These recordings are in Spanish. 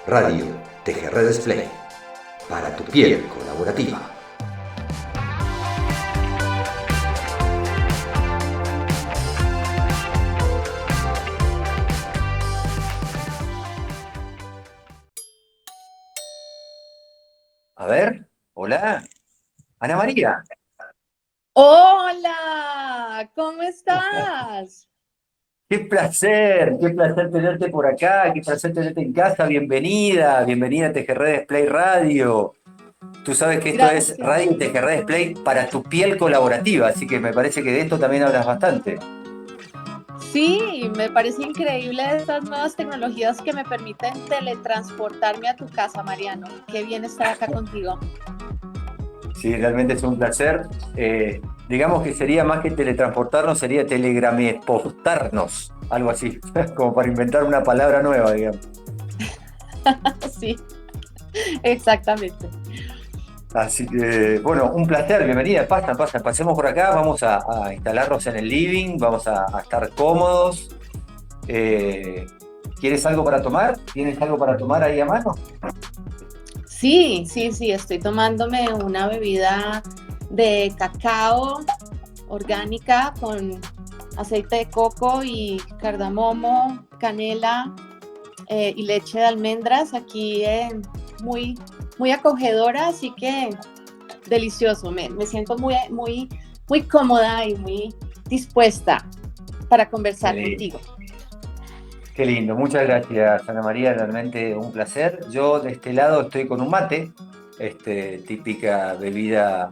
Radio TGR Display. Para tu piel colaborativa. A ver, hola, Ana María. Hola, ¿cómo estás? Qué placer tenerte por acá, qué placer tenerte en casa, bienvenida a TGR Display Radio. Tú sabes que esto es Gracias. Radio TGR Display para tu piel colaborativa, así que me parece que de esto también hablas bastante. Sí, me parece increíble estas nuevas tecnologías que me permiten teletransportarme a tu casa, Mariano. Qué bien estar acá contigo. Sí, realmente es un placer. Digamos que sería más que teletransportarnos, sería telegrameportarnos, algo así, como para inventar una palabra nueva, digamos. Sí, exactamente. Así que, bueno, un placer, bienvenida, pasemos por acá, vamos a instalarnos en el living, vamos a estar cómodos. ¿Quieres algo para tomar? ¿Tienes algo para tomar ahí a mano? Sí, estoy tomándome una bebida de cacao orgánica con aceite de coco y cardamomo, canela y leche de almendras. Aquí muy, muy acogedora, así que delicioso. Me siento muy cómoda y muy dispuesta para conversar contigo. Qué lindo, muchas gracias Ana María, realmente un placer. Yo de este lado estoy con un mate, típica bebida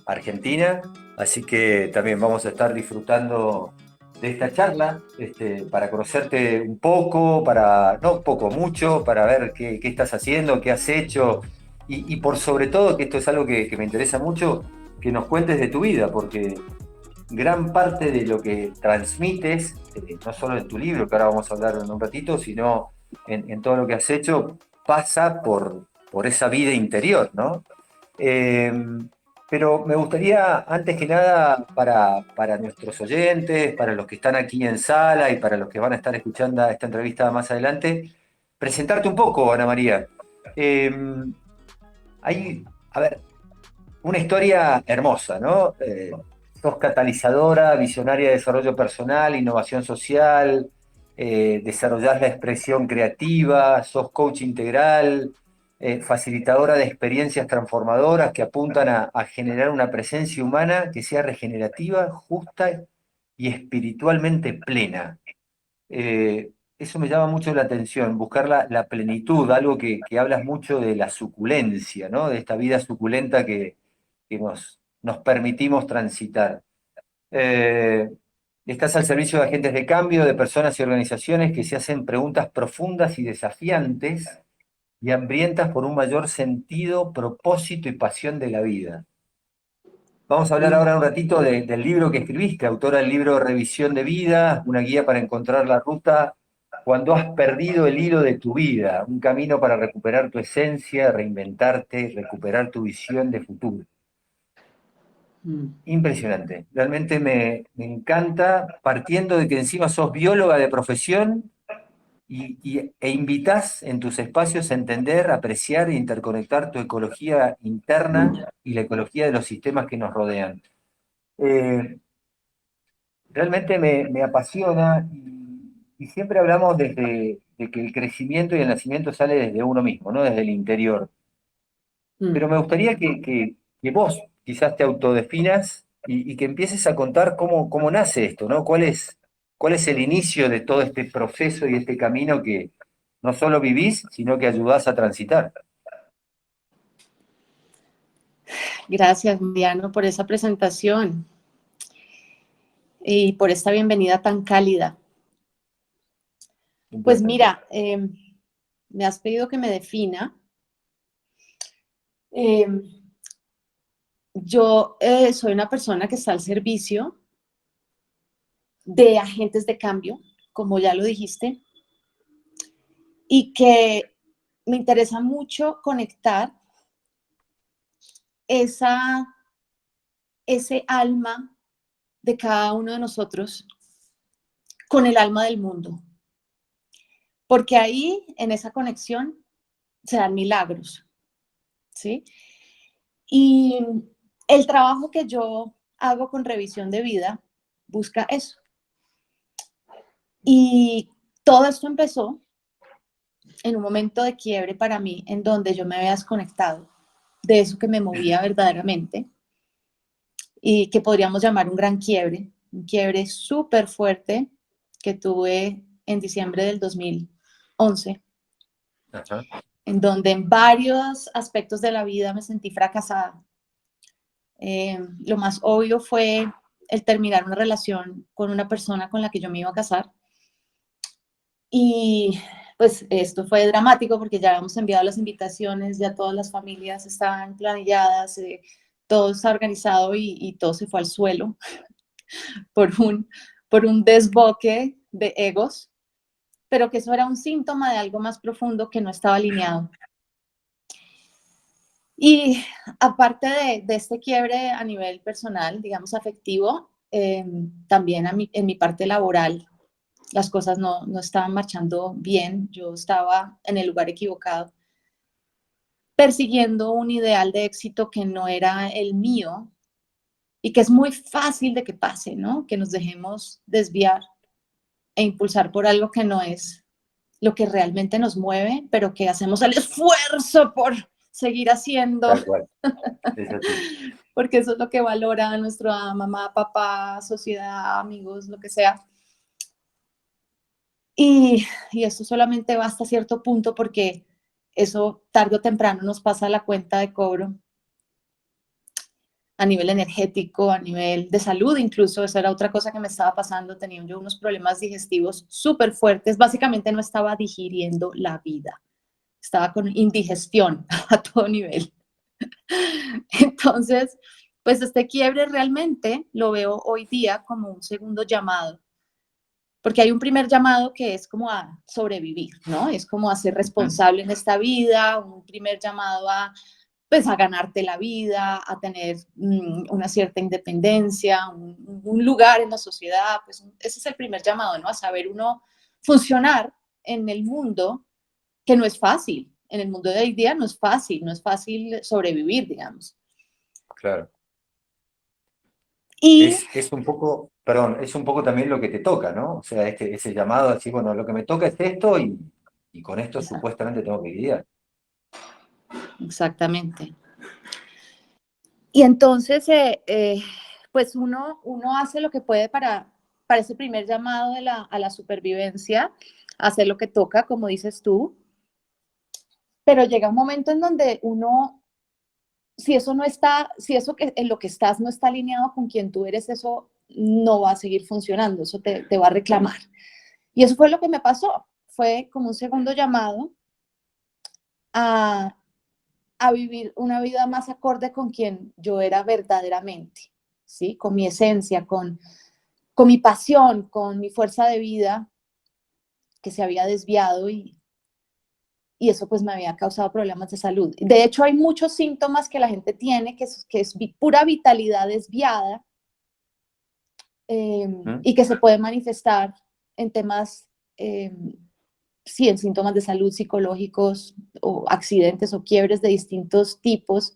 argentina, así que también vamos a estar disfrutando de esta charla, para conocerte un poco, no poco, mucho, para ver qué estás haciendo, qué has hecho, y por sobre todo, que esto es algo que me interesa mucho, que nos cuentes de tu vida, porque gran parte de lo que transmites, no solo en tu libro, que ahora vamos a hablar en un ratito, sino en todo lo que has hecho, pasa por esa vida interior, ¿no? Eh, pero me gustaría, antes que nada, para nuestros oyentes, para los que están aquí en sala y para los que van a estar escuchando esta entrevista más adelante, presentarte un poco, Ana María. Eh, Hay, a ver, una historia hermosa, ¿no? Sos catalizadora, visionaria de desarrollo personal, innovación social, desarrollás la expresión creativa, sos coach integral, facilitadora de experiencias transformadoras que apuntan a generar una presencia humana que sea regenerativa, justa y espiritualmente plena. Eso me llama mucho la atención, buscar la plenitud, algo que hablas mucho de la suculencia, ¿no? De esta vida suculenta que nos permitimos transitar. Eh, Estás al servicio de agentes de cambio, de personas y organizaciones que se hacen preguntas profundas y desafiantes y hambrientas por un mayor sentido, propósito y pasión de la vida. Vamos a hablar ahora un ratito del libro que escribiste, autora del libro Revisión de Vida, una guía para encontrar la ruta cuando has perdido el hilo de tu vida, un camino para recuperar tu esencia, reinventarte, recuperar tu visión de futuro. Impresionante, realmente me encanta, partiendo de que encima sos bióloga de profesión e invitas en tus espacios a entender, apreciar e interconectar tu ecología interna y la ecología de los sistemas que nos rodean. Eh, Realmente me apasiona y siempre hablamos de que el crecimiento y el nacimiento sale desde uno mismo, ¿no? Desde el interior. Pero me gustaría que vos quizás te autodefinas y que empieces a contar cómo nace esto, ¿no? Cuál es el inicio de todo este proceso y este camino que no solo vivís, sino que ayudás a transitar. Gracias, Mariano, por esa presentación y por esta bienvenida tan cálida. Un Pues placer. mira, me has pedido que me defina. Eh, yo soy una persona que está al servicio de agentes de cambio, como ya lo dijiste, y que me interesa mucho conectar ese alma de cada uno de nosotros con el alma del mundo. Porque ahí, en esa conexión, se dan milagros, ¿sí? Y el trabajo que yo hago con revisión de vida busca eso. Y todo esto empezó en un momento de quiebre para mí, en donde yo me había desconectado de eso que me movía verdaderamente y que podríamos llamar un quiebre súper fuerte que tuve en diciembre del 2011, Ajá. en donde en varios aspectos de la vida me sentí fracasada. Lo más obvio fue el terminar una relación con una persona con la que yo me iba a casar. Y pues esto fue dramático porque ya habíamos enviado las invitaciones, ya todas las familias estaban planilladas, todo está organizado y todo se fue al suelo por por un desboque de egos, pero que eso era un síntoma de algo más profundo que no estaba alineado. Y aparte de este quiebre a nivel personal, digamos afectivo, también en mi parte laboral, las cosas no estaban marchando bien, yo estaba en el lugar equivocado, persiguiendo un ideal de éxito que no era el mío y que es muy fácil de que pase, ¿no? Que nos dejemos desviar e impulsar por algo que no es lo que realmente nos mueve, pero que hacemos el esfuerzo por seguir haciendo, Tal cual. Es así. porque eso es lo que valora nuestra mamá, papá, sociedad, amigos, lo que sea. Y eso solamente va hasta cierto punto porque eso tarde o temprano nos pasa a la cuenta de cobro a nivel energético, a nivel de salud, incluso esa era otra cosa que me estaba pasando, tenía yo unos problemas digestivos súper fuertes, básicamente no estaba digiriendo la vida, estaba con indigestión a todo nivel. Entonces, pues este quiebre realmente lo veo hoy día como un segundo llamado, porque hay un primer llamado que es como a sobrevivir, ¿no? Es como a ser responsable en esta vida, un primer llamado a, pues, a ganarte la vida, a tener una cierta independencia, un lugar en la sociedad, pues ese es el primer llamado, ¿no? A saber uno funcionar en el mundo que no es fácil, en el mundo de hoy día no es fácil sobrevivir, digamos. Claro. Y Es un poco, perdón, es un poco también lo que te toca, ¿no? O sea, ese llamado a decir, bueno, lo que me toca es esto y con esto supuestamente tengo que lidiar. exactamente. Y entonces, pues uno hace lo que puede para ese primer llamado a la supervivencia, hacer lo que toca, como dices tú, pero llega un momento en donde uno, si eso no está, si eso que en lo que estás no está alineado con quien tú eres, eso no va a seguir funcionando, eso te va a reclamar. Y eso fue lo que me pasó, fue como un segundo llamado a, a vivir una vida más acorde con quien yo era verdaderamente, ¿sí? Con mi esencia, con mi pasión, con mi fuerza de vida que se había desviado y eso pues me había causado problemas de salud. De hecho, hay muchos síntomas que la gente tiene, que es pura vitalidad desviada y que se puede manifestar en temas, sí, en síntomas de salud psicológicos o accidentes o quiebres de distintos tipos.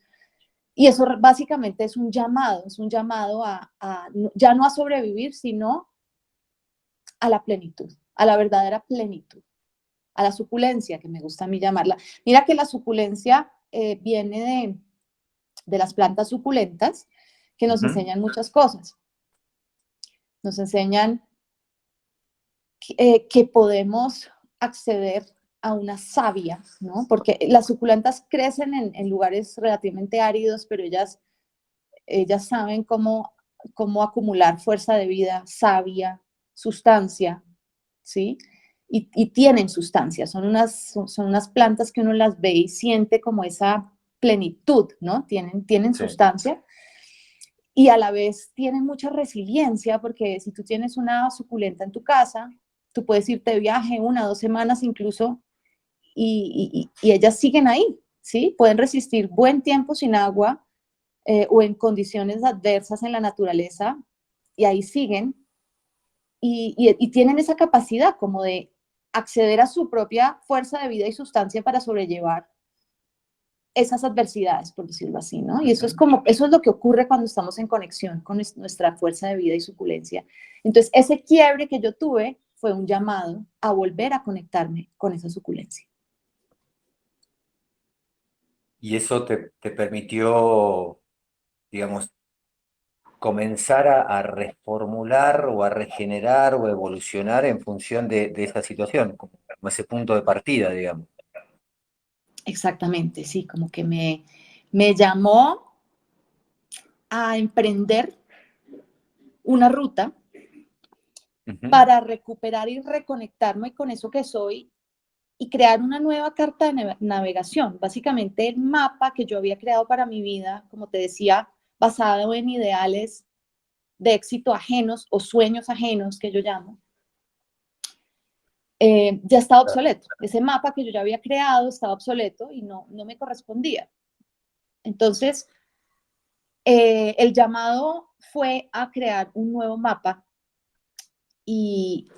Y eso básicamente es un llamado ya no a sobrevivir, sino a la plenitud, a la verdadera plenitud, a la suculencia, que me gusta a mí llamarla. Mira que la suculencia viene de las plantas suculentas, que nos enseñan muchas cosas. Nos enseñan que podemos acceder a una savia, ¿no? Porque las suculentas crecen en lugares relativamente áridos, pero ellas saben cómo acumular fuerza de vida, savia, sustancia, ¿sí? Y tienen sustancia, son unas plantas que uno las ve y siente como esa plenitud, ¿no? Tienen Sí, sustancia y a la vez tienen mucha resiliencia porque si tú tienes una suculenta en tu casa, tú puedes irte de viaje 1 o 2 semanas incluso y ellas siguen ahí, ¿sí? Pueden resistir buen tiempo sin agua o en condiciones adversas en la naturaleza y ahí siguen y tienen esa capacidad como de acceder a su propia fuerza de vida y sustancia para sobrellevar esas adversidades, por decirlo así, ¿no? Y eso es lo que ocurre cuando estamos en conexión con nuestra fuerza de vida y suculencia. Entonces, ese quiebre que yo tuve fue un llamado a volver a conectarme con esa suculencia. Y eso te permitió, digamos, comenzar a reformular o a regenerar o evolucionar en función de esa situación, como ese punto de partida, digamos. Exactamente, sí, como que me llamó a emprender una ruta para recuperar y reconectarme con eso que soy y crear una nueva carta de navegación. Básicamente el mapa que yo había creado para mi vida, como te decía, basado en ideales de éxito ajenos o sueños ajenos que yo llamo, ya estaba obsoleto. Ese mapa que yo ya había creado estaba obsoleto y no me correspondía. Entonces, el llamado fue a crear un nuevo mapa y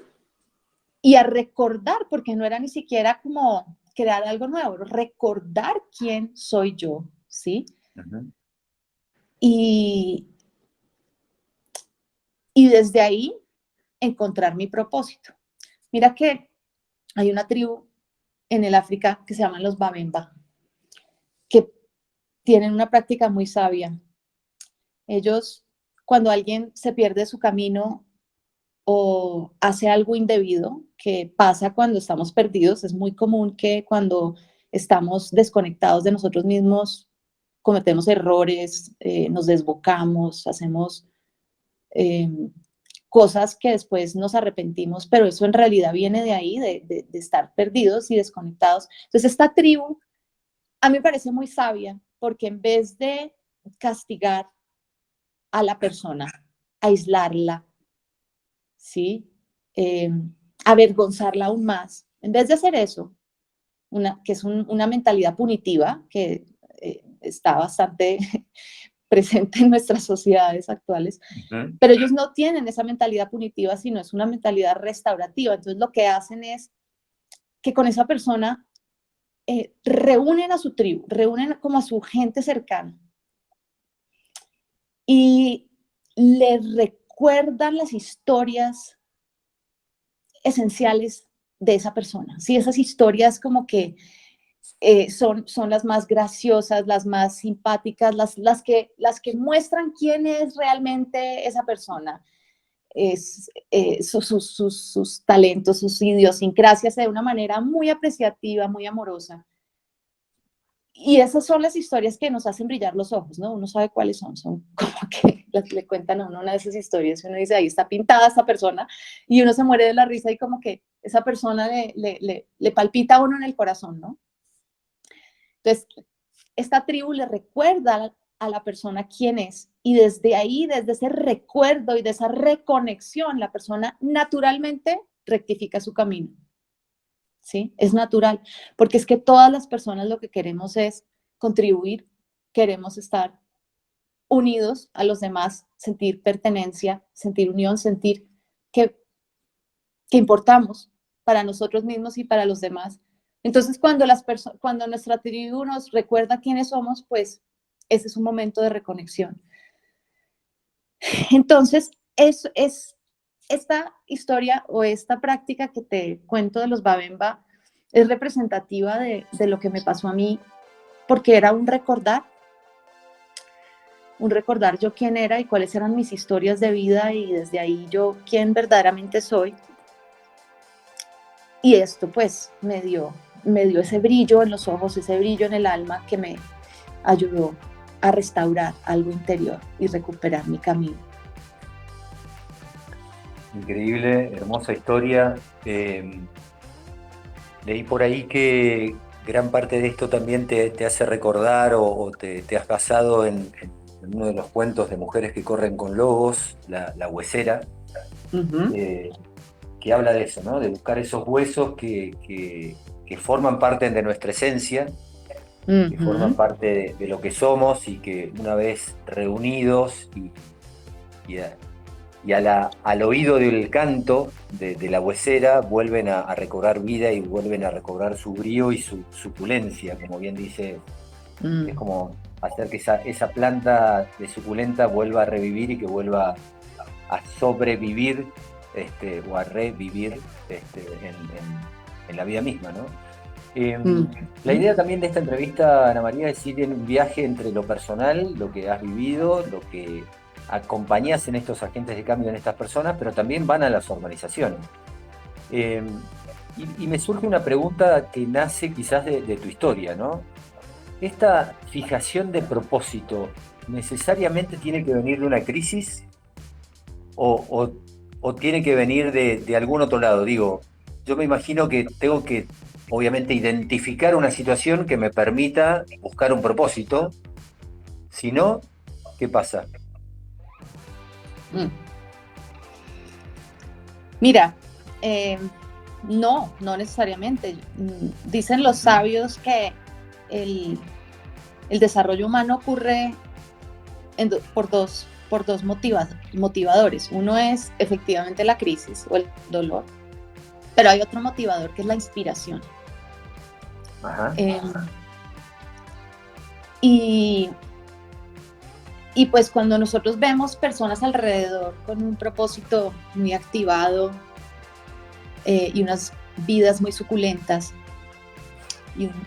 a recordar, porque no era ni siquiera como crear algo nuevo, recordar quién soy yo, ¿sí? Y desde ahí encontrar mi propósito. Mira que hay una tribu en el África que se llaman los Babemba, que tienen una práctica muy sabia. Ellos, cuando alguien se pierde su camino o hace algo indebido, que pasa cuando estamos perdidos, es muy común que cuando estamos desconectados de nosotros mismos, cometemos errores, nos desbocamos, hacemos cosas que después nos arrepentimos, pero eso en realidad viene de ahí, de estar perdidos y desconectados. Entonces, esta tribu a mí me parece muy sabia, porque en vez de castigar a la persona, aislarla, ¿sí? Avergonzarla aún más, en vez de hacer eso, que es una mentalidad punitiva que está bastante presente en nuestras sociedades actuales, pero ellos no tienen esa mentalidad punitiva, sino es una mentalidad restaurativa. Entonces lo que hacen es que con esa persona reúnen a su tribu, reúnen como a su gente cercana y les recuerdan las historias esenciales de esa persona. Sí, esas historias como que son las más graciosas, las más simpáticas, las que muestran quién es realmente esa persona, sus talentos, sus idiosincrasias de una manera muy apreciativa, muy amorosa. Y esas son las historias que nos hacen brillar los ojos, ¿no? Uno sabe cuáles son como que le cuentan a uno una de esas historias y uno dice, ahí está pintada esta persona, y uno se muere de la risa y como que esa persona le palpita a uno en el corazón, ¿no? Entonces, esta tribu le recuerda a la persona quién es, y desde ahí, desde ese recuerdo y de esa reconexión, la persona naturalmente rectifica su camino. ¿Sí? Es natural, porque es que todas las personas lo que queremos es contribuir, queremos estar unidos a los demás, sentir pertenencia, sentir unión, sentir que importamos para nosotros mismos y para los demás. Entonces, cuando nuestra tribu nos recuerda quiénes somos, pues ese es un momento de reconexión. Entonces, esta historia o esta práctica que te cuento de los Babemba es representativa de lo que me pasó a mí, porque era un recordar yo quién era y cuáles eran mis historias de vida, y desde ahí yo quién verdaderamente soy. Y esto pues me dio ese brillo en los ojos, ese brillo en el alma que me ayudó a restaurar algo interior y recuperar mi camino. Increíble, hermosa historia. Leí por ahí que gran parte de esto también te hace recordar o te has basado en uno de los cuentos de Mujeres que corren con lobos, la huesera, que habla de eso, ¿no? De buscar esos huesos que forman parte de nuestra esencia, que forman parte de lo que somos, y que una vez reunidos y al oído del canto de la huesera vuelven a recobrar vida y vuelven a recobrar su brío y su suculencia, como bien dice Es como hacer que esa planta de suculenta vuelva a revivir y que vuelva a sobrevivir o a revivir en la vida misma, ¿no? Mm. La idea también de esta entrevista, Ana María, es ir en un viaje entre lo personal, lo que has vivido, lo que acompañas en estos agentes de cambio en estas personas, pero también van a las organizaciones. Eh, y me surge una pregunta que nace quizás de tu historia, ¿no? ¿Esta fijación de propósito necesariamente tiene que venir de una crisis o tiene que venir de algún otro lado? Digo, yo me imagino que tengo que, obviamente, identificar una situación que me permita buscar un propósito. Si no, ¿qué pasa? Mm. Mira, eh, no, no necesariamente. Dicen los sabios que el, el desarrollo humano ocurre por dos motivadores. Uno es efectivamente la crisis o el dolor, pero hay otro motivador que es la inspiración. Ajá. Eh, y, y pues cuando nosotros vemos personas alrededor con un propósito muy activado y unas vidas muy suculentas,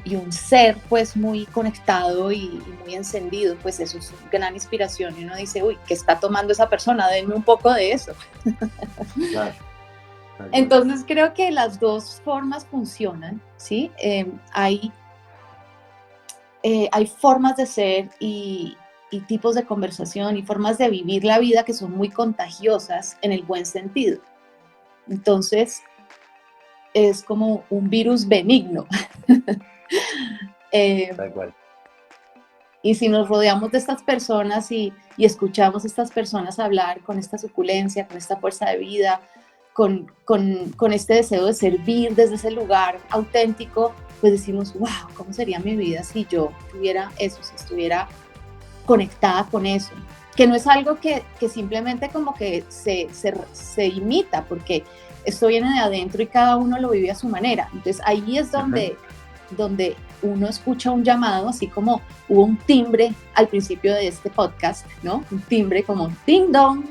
y un ser pues muy conectado y muy encendido, pues eso es gran inspiración y uno dice, uy, ¿qué está tomando esa persona? Denme un poco de eso. Claro. Entonces creo que las dos formas funcionan, ¿sí? Hay formas de ser y tipos de conversación y formas de vivir la vida que son muy contagiosas en el buen sentido. Entonces es como un virus benigno. eh, Tal cual. Y si nos rodeamos de estas personas y escuchamos a estas personas hablar con esta suculencia, con esta fuerza de vida, con este deseo de servir desde ese lugar auténtico, pues decimos, wow, ¿cómo sería mi vida si yo tuviera eso, si estuviera conectada con eso? Que no es algo que simplemente como que se imita, porque esto viene de adentro y cada uno lo vive a su manera. Entonces ahí es donde uno escucha un llamado, así como hubo un timbre al principio de este podcast, ¿no? Un timbre como un ding dong.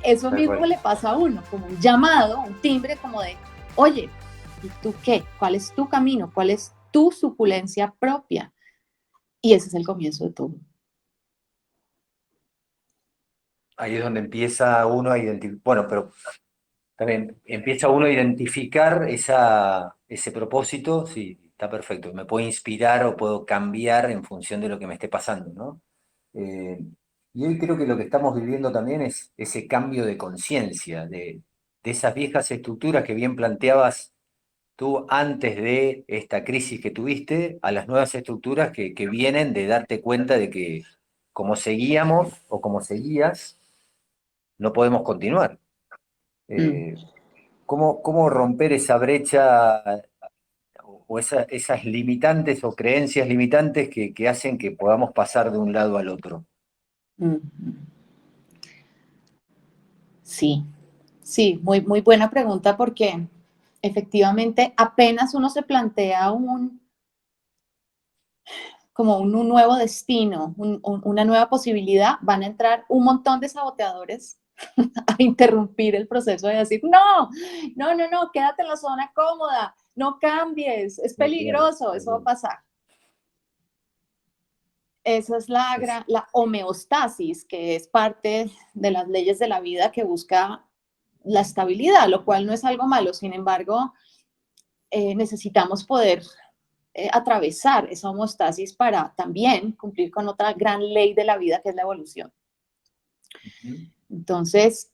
Eso Tal mismo cual. le pasa a uno, como un llamado, un timbre como de, oye, ¿y tú qué? ¿Cuál es tu camino? ¿Cuál es tu suculencia propia? Y ese es el comienzo de todo. Ahí es donde empieza uno a identificar, bueno, pero también empieza uno a identificar ese propósito, sí, está perfecto, me puede inspirar o puedo cambiar en función de lo que me esté pasando, ¿no? Eh, y hoy creo que lo que estamos viviendo también es ese cambio de conciencia, de esas viejas estructuras que bien planteabas tú antes de esta crisis que tuviste, a las nuevas estructuras que vienen de darte cuenta de que como seguíamos o como seguías, no podemos continuar. Mm. Eh, ¿cómo romper esa brecha o esas limitantes o creencias limitantes que hacen que podamos pasar de un lado al otro? Mm. Sí, sí, muy, muy buena pregunta porque efectivamente apenas uno se plantea como un nuevo destino, una nueva posibilidad, van a entrar un montón de saboteadores a interrumpir el proceso de decir, no, no, no, no, quédate en la zona cómoda, no cambies, es Claro, peligroso, eso va a pasar. Esa es la homeostasis, que es parte de las leyes de la vida que busca la estabilidad, lo cual no es algo malo. Sin embargo, necesitamos poder atravesar esa homeostasis para también cumplir con otra gran ley de la vida, que es la evolución. Entonces,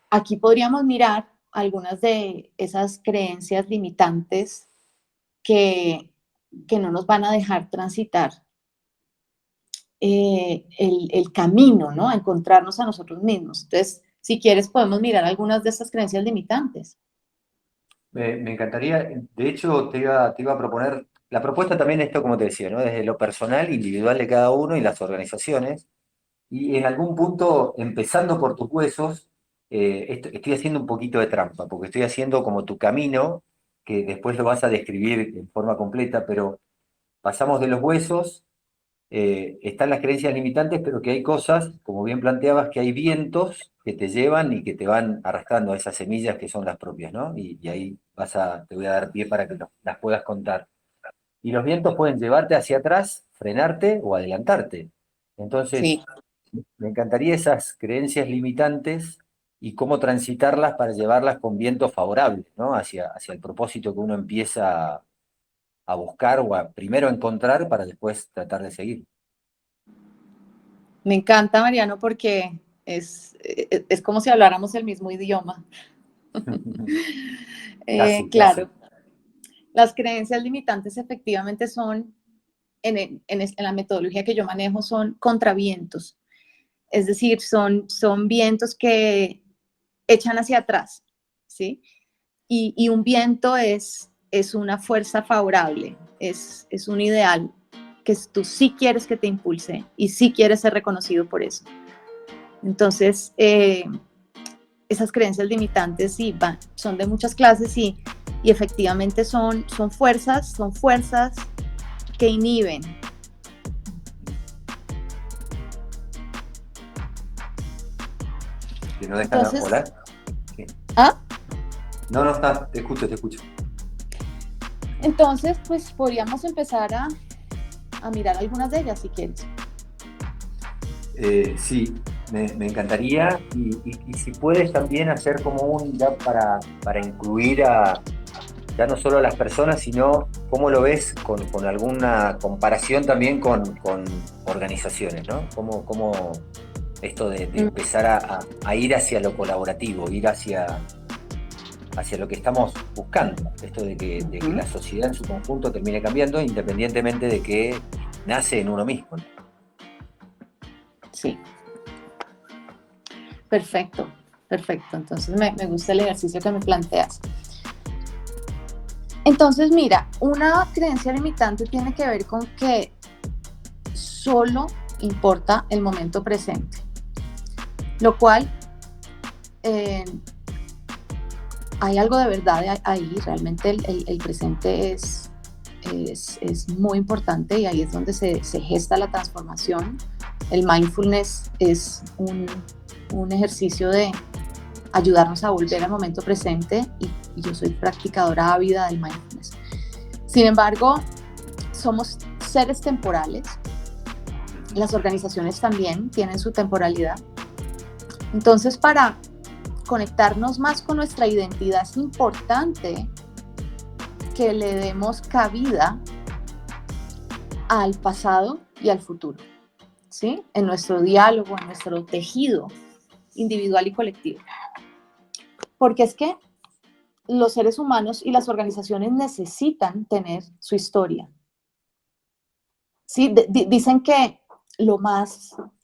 aquí podríamos mirar algunas de esas creencias limitantes que, que no nos van a dejar transitar el camino, ¿no? A encontrarnos a nosotros mismos. Entonces, si quieres, podemos mirar algunas de estas creencias limitantes. Me encantaría, de hecho, te iba a proponer, la propuesta también esto, como te decía, ¿no? Desde lo personal, individual de cada uno y las organizaciones, y en algún punto, empezando por tus huesos, estoy haciendo un poquito de trampa, porque estoy haciendo como tu camino, que después lo vas a describir en forma completa, pero pasamos de los huesos, están las creencias limitantes, pero que hay cosas, como bien planteabas, que hay vientos que te llevan y que te van arrastrando a esas semillas que son las propias, ¿no? Y ahí te voy a dar pie para que las puedas contar. Y los vientos pueden llevarte hacia atrás, frenarte o adelantarte. Entonces, Sí, me encantaría esas creencias limitantes y cómo transitarlas para llevarlas con vientos favorables, ¿no? Hacia el propósito que uno empieza a buscar o a primero encontrar para después tratar de seguir. me encanta, Mariano, porque es como si habláramos el mismo idioma. Casi, casi. Claro, las creencias limitantes efectivamente son, en la metodología que yo manejo, son contravientos. Es decir, son vientos que echan hacia atrás, ¿sí? Y un viento es una fuerza favorable, es un ideal que tú sí quieres que te impulse y sí quieres ser reconocido por eso. Entonces, esas creencias limitantes sí son de muchas clases y efectivamente son fuerzas que inhiben. Que no dejan Entonces, volar. Sí. ¿ah? No, no, está, te escucho, te escucho. Entonces, pues podríamos empezar a mirar algunas de ellas si quieres. Sí, me encantaría y si puedes también hacer como ya para incluir ya no solo a las personas, sino cómo lo ves con alguna comparación también con organizaciones, ¿no? Cómo esto de empezar a ir hacia lo colaborativo, ir hacia lo que estamos buscando, esto de que la sociedad en su conjunto termine cambiando, independientemente de que nace en uno mismo, ¿no? Sí, perfecto, perfecto. Entonces me gusta el ejercicio que me planteas. Entonces, mira, una creencia limitante tiene que ver con que solo importa el momento presente, lo cual eh, hay algo de verdad ahí, realmente el presente es muy importante y ahí es donde se gesta la transformación. El mindfulness es un ejercicio de ayudarnos a volver al momento presente y yo soy practicadora ávida del mindfulness. Sin embargo, somos seres temporales, las organizaciones también tienen su temporalidad. Entonces, para conectarnos más con nuestra identidad es importante que le demos cabida al pasado y al futuro, ¿sí? En nuestro diálogo, en nuestro tejido individual y colectivo. Porque es que los seres humanos y las organizaciones necesitan tener su historia. ¿Sí? Dicen que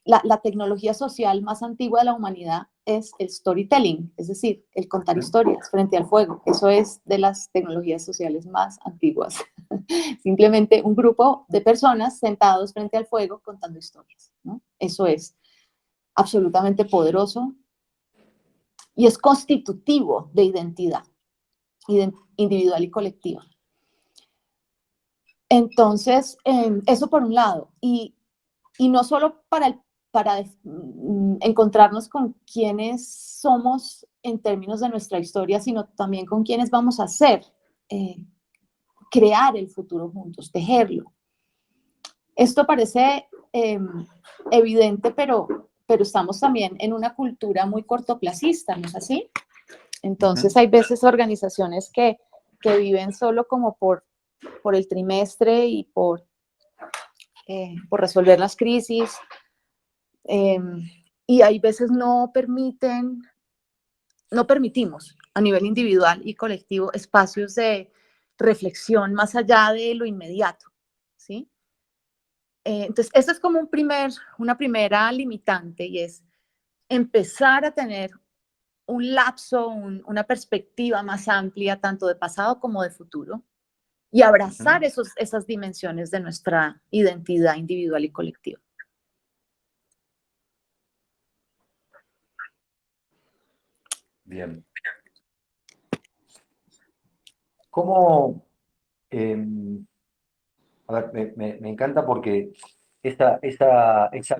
la tecnología social más antigua de la humanidad es el storytelling, es decir, el contar historias frente al fuego. Eso es de las tecnologías sociales más antiguas. Simplemente un grupo de personas sentados frente al fuego contando historias, ¿no? Eso es absolutamente poderoso y es constitutivo de identidad individual y colectiva. Entonces, eso por un lado. Y no solo para encontrarnos con quiénes somos en términos de nuestra historia, sino también con quiénes vamos a ser, crear el futuro juntos, tejerlo. Esto parece evidente, pero estamos también en una cultura muy cortoplacista, ¿no es así? Entonces hay veces organizaciones que viven solo como por el trimestre y por resolver las crisis. Y hay veces no permitimos a nivel individual y colectivo espacios de reflexión más allá de lo inmediato, ¿sí? Entonces, esto es como una primera limitante y es empezar a tener un lapso, una perspectiva más amplia, tanto de pasado como de futuro, y abrazar esas dimensiones de nuestra identidad individual y colectiva. Bien. ¿Cómo, A ver, me encanta porque esa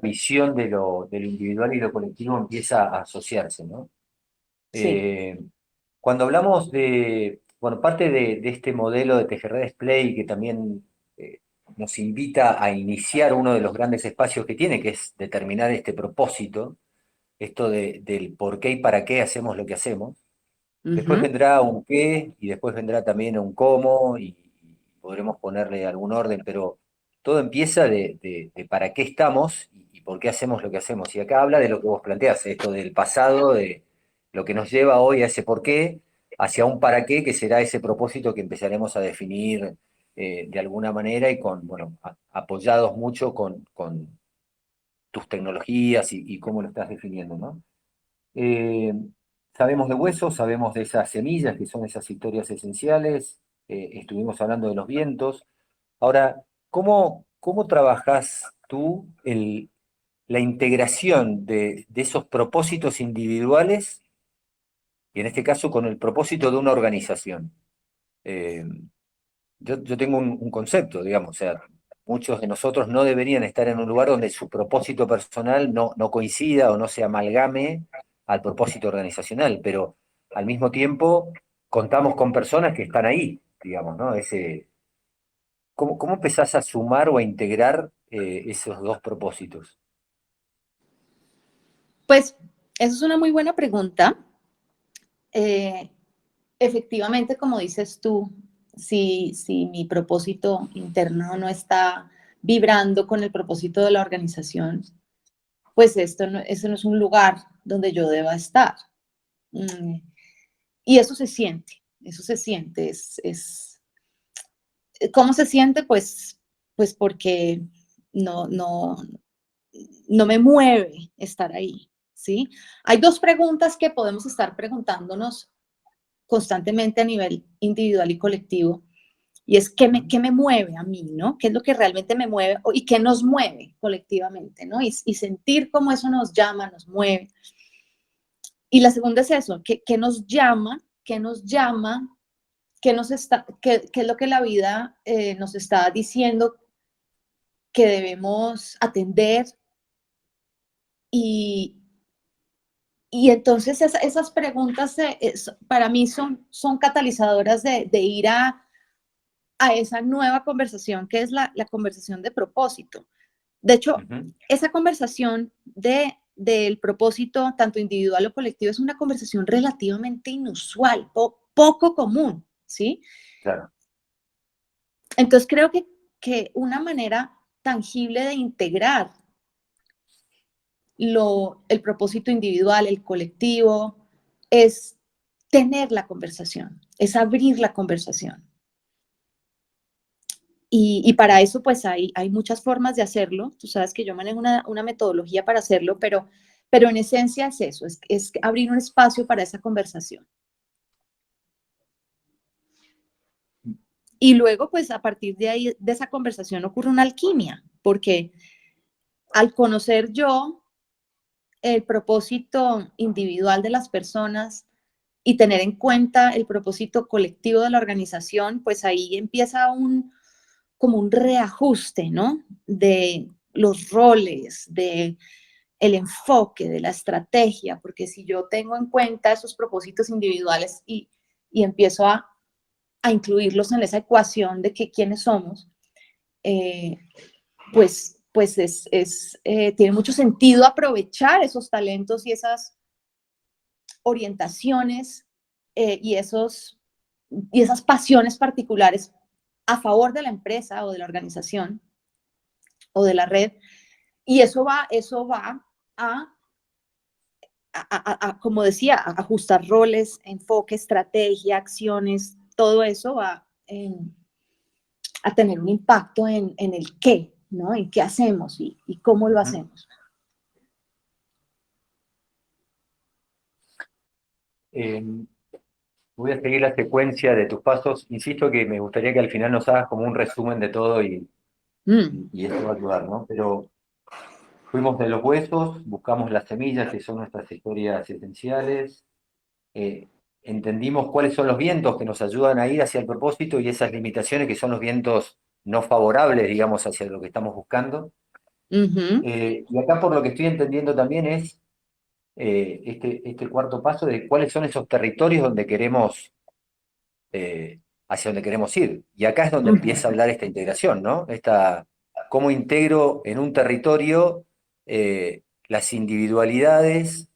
visión de lo individual y lo colectivo empieza a asociarse, ¿no? Sí. Eh, Cuando hablamos bueno, parte de este modelo de Tejerredes Play que también nos invita a iniciar uno de los grandes espacios que tiene, que es determinar este propósito, esto del por qué y para qué hacemos lo que hacemos. Después Ujú. vendrá un qué y después vendrá también un cómo y podremos ponerle algún orden, pero todo empieza de para qué estamos y por qué hacemos lo que hacemos. Y acá habla de lo que vos planteás, esto del pasado, de lo que nos lleva hoy a ese por qué, hacia un para qué, que será ese propósito que empezaremos a definir de alguna manera y bueno, apoyados mucho con tus tecnologías y cómo lo estás definiendo, ¿no? Eh, Sabemos de huesos, sabemos de esas semillas, que son esas historias esenciales, estuvimos hablando de los vientos. Ahora, ¿cómo trabajás tú la integración de esos propósitos individuales, y en este caso con el propósito de una organización? Eh, yo tengo un concepto, digamos, o sea, muchos de nosotros no deberían estar en un lugar donde su propósito personal no coincida o no se amalgame al propósito organizacional, pero al mismo tiempo contamos con personas que están ahí, digamos, ¿no? ¿Cómo empezás a sumar o a integrar esos dos propósitos? Pues esa es una muy buena pregunta. Eh, Efectivamente, como dices tú, si mi propósito interno no está vibrando con el propósito de la organización, pues eso no es un lugar donde yo deba estar. Mm, Y eso se siente. ¿Cómo se siente? Pues porque no, no, no me mueve estar ahí, ¿sí? Hay dos preguntas que podemos estar preguntándonos constantemente a nivel individual y colectivo, y es qué me mueve a mí, ¿no? ¿Qué es lo que realmente me mueve y qué nos mueve colectivamente, ¿no? Y sentir cómo eso nos llama, nos mueve. Y la segunda es eso, ¿qué nos llama? ¿Qué nos llama? ¿Qué es lo que la vida nos está diciendo que debemos atender? Y, y entonces esas preguntas para mí son catalizadoras de ir a esa nueva conversación que es la conversación de propósito. De hecho, Ujú. esa conversación del propósito, tanto individual o colectivo, es una conversación relativamente inusual, poco común, ¿sí? Claro. Entonces creo que una manera tangible de integrar el propósito individual, el colectivo, es tener la conversación, es abrir la conversación. Y para eso, pues hay muchas formas de hacerlo. Tú sabes que yo manejo una metodología para hacerlo, pero en esencia es eso, es abrir un espacio para esa conversación. Y luego, pues a partir de ahí, de esa conversación ocurre una alquimia, porque al conocer yo el propósito individual de las personas y tener en cuenta el propósito colectivo de la organización, pues ahí empieza como un reajuste, ¿no? De los roles, de el enfoque, de la estrategia, porque si yo tengo en cuenta esos propósitos individuales y empiezo a incluirlos en esa ecuación de que quiénes somos, eh, tiene mucho sentido aprovechar esos talentos y esas orientaciones y esas pasiones particulares a favor de la empresa o de la organización o de la red. Y eso va a, como decía, a ajustar roles, enfoque, estrategia, acciones, todo eso va a tener un impacto en el qué, ¿no? En qué hacemos y cómo lo Ujú. hacemos. Eh, Voy a seguir la secuencia de tus pasos. Insisto que me gustaría que al final nos hagas como un resumen de todo Mm, y eso va a ayudar, ¿no? Pero fuimos de los huesos, buscamos las semillas, que son nuestras historias esenciales, eh, entendimos cuáles son los vientos que nos ayudan a ir hacia el propósito y esas limitaciones que son los vientos no favorables, digamos, hacia lo que estamos buscando. Ujú, Y acá por lo que estoy entendiendo también es este cuarto paso de cuáles son esos territorios donde queremos, hacia donde queremos ir. Y acá es donde ujú, empieza a hablar esta integración, ¿no? Cómo integro en un territorio las individualidades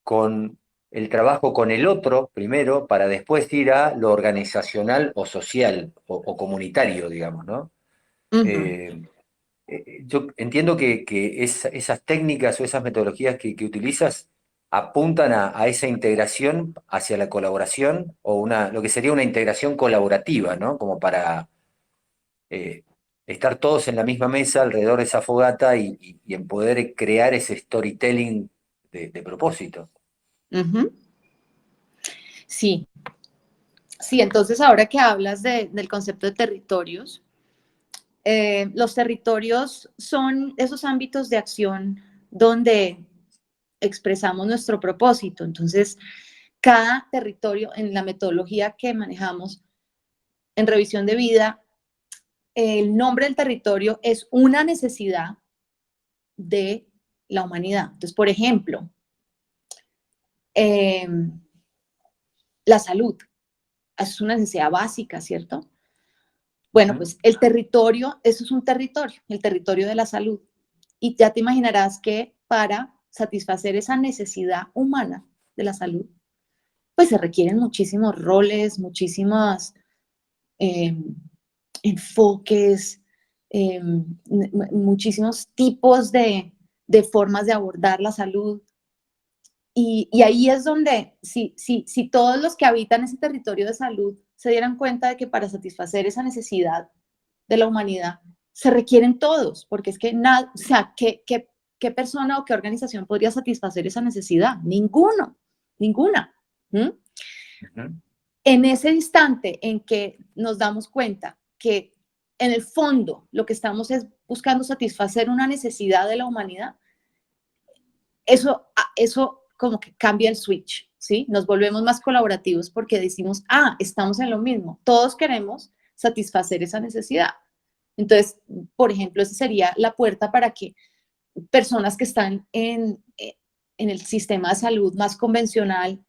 con el trabajo con el otro primero, para después ir a lo organizacional o social o comunitario, digamos, ¿no? ujú. Eh, yo entiendo que esas técnicas o esas metodologías que utilizas apuntan a esa integración hacia la colaboración o lo que sería una integración colaborativa, ¿no? Como para eh, estar todos en la misma mesa alrededor de esa fogata y en poder crear ese storytelling de propósito. Ujú. Sí, sí, entonces ahora que hablas del concepto de territorios, los territorios son esos ámbitos de acción donde expresamos nuestro propósito. Entonces, cada territorio en la metodología que manejamos en revisión de vida, el nombre del territorio es una necesidad de la humanidad. Entonces, por ejemplo, eh, la salud es una necesidad básica, ¿cierto? Bueno, Ujú. pues el territorio, eso es un territorio, el territorio de la salud. Y ya te imaginarás que para satisfacer esa necesidad humana de la salud, pues se requieren muchísimos roles, muchísimas eh, enfoques, muchísimos tipos de formas de abordar la salud. Y ahí es donde, si todos los que habitan ese territorio de salud se dieran cuenta de que para satisfacer esa necesidad de la humanidad se requieren todos, porque es que nada, o sea, ¿qué persona o qué organización podría satisfacer esa necesidad? Ninguno, ninguna. ¿Mm? Ujú. En ese instante en que nos damos cuenta que en el fondo lo que estamos es buscando satisfacer una necesidad de la humanidad, eso como que cambia el switch, ¿sí? Nos volvemos más colaborativos porque decimos, estamos en lo mismo, todos queremos satisfacer esa necesidad. Entonces, por ejemplo, esa sería la puerta para que personas que están en el sistema de salud más convencional